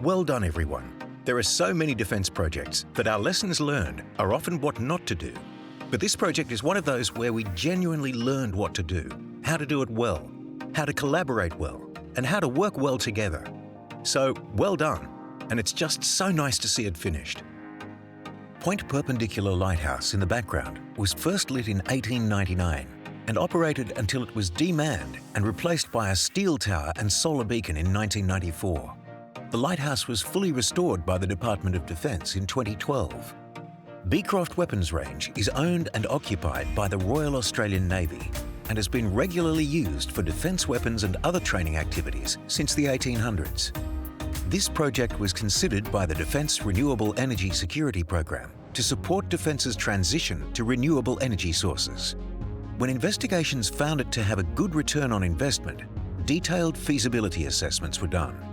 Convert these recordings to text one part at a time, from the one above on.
Well done, everyone. There are so many defence projects that our lessons learned are often what not to do. But this project is one of those where we genuinely learned what to do, how to do it well, how to collaborate well, and how to work well together. So, well done, and it's just so nice to see it finished. Point Perpendicular Lighthouse in the background was first lit in 1899 and operated until it was demanned and replaced by a steel tower and solar beacon in 1994. The lighthouse was fully restored by the Department of Defence in 2012. Beecroft Weapons Range is owned and occupied by the Royal Australian Navy and has been regularly used for defence weapons and other training activities since the 1800s. This project was considered by the Defence Renewable Energy Security Program to support Defence's transition to renewable energy sources. When investigations found it to have a good return on investment, detailed feasibility assessments were done.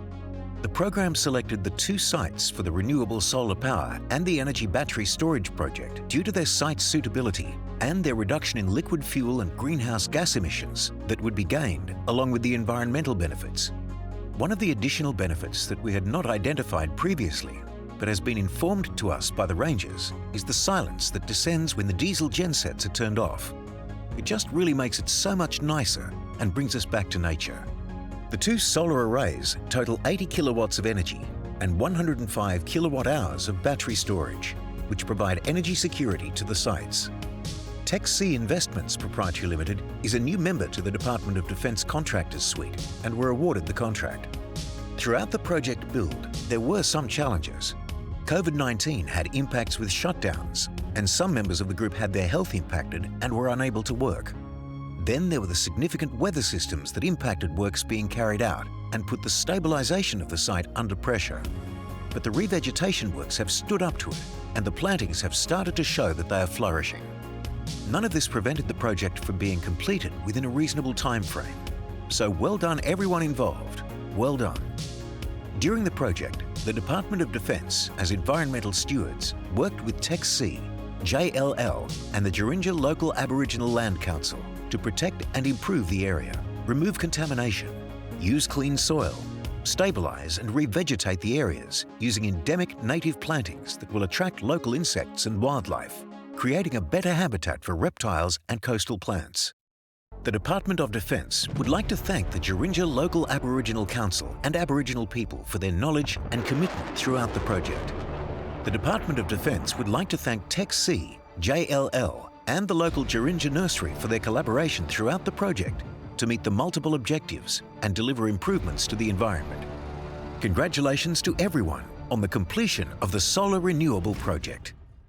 The program selected the two sites for the renewable solar power and the energy battery storage project due to their site suitability and their reduction in liquid fuel and greenhouse gas emissions that would be gained, along with the environmental benefits. One of the additional benefits that we had not identified previously, but has been informed to us by the rangers, is the silence that descends when the diesel gensets are turned off. It just really makes it so much nicer and brings us back to nature. The two solar arrays total 80 kilowatts of energy and 105 kilowatt hours of battery storage, which provide energy security to the sites. TEC-C Investments Proprietary Limited is a new member to the Department of Defence Contractors Suite and were awarded the contract. Throughout the project build, there were some challenges. COVID-19 had impacts with shutdowns, and some members of the group had their health impacted and were unable to work. Then there were the significant weather systems that impacted works being carried out and put the stabilisation of the site under pressure. But the revegetation works have stood up to it, and the plantings have started to show that they are flourishing. None of this prevented the project from being completed within a reasonable time frame. So well done everyone involved. Well done. During the project, the Department of Defence, as environmental stewards, worked with TEC-C, JLL and the Jurinja Local Aboriginal Land Council to protect and improve the area, remove contamination, use clean soil, stabilise and revegetate the areas using endemic native plantings that will attract local insects and wildlife, creating a better habitat for reptiles and coastal plants. The Department of Defence would like to thank the Jurinja Local Aboriginal Council and Aboriginal people for their knowledge and commitment throughout the project. The Department of Defence would like to thank TEC-C, JLL and the local Jurinja Nursery for their collaboration throughout the project to meet the multiple objectives and deliver improvements to the environment. Congratulations to everyone on the completion of the Solar Renewable Project.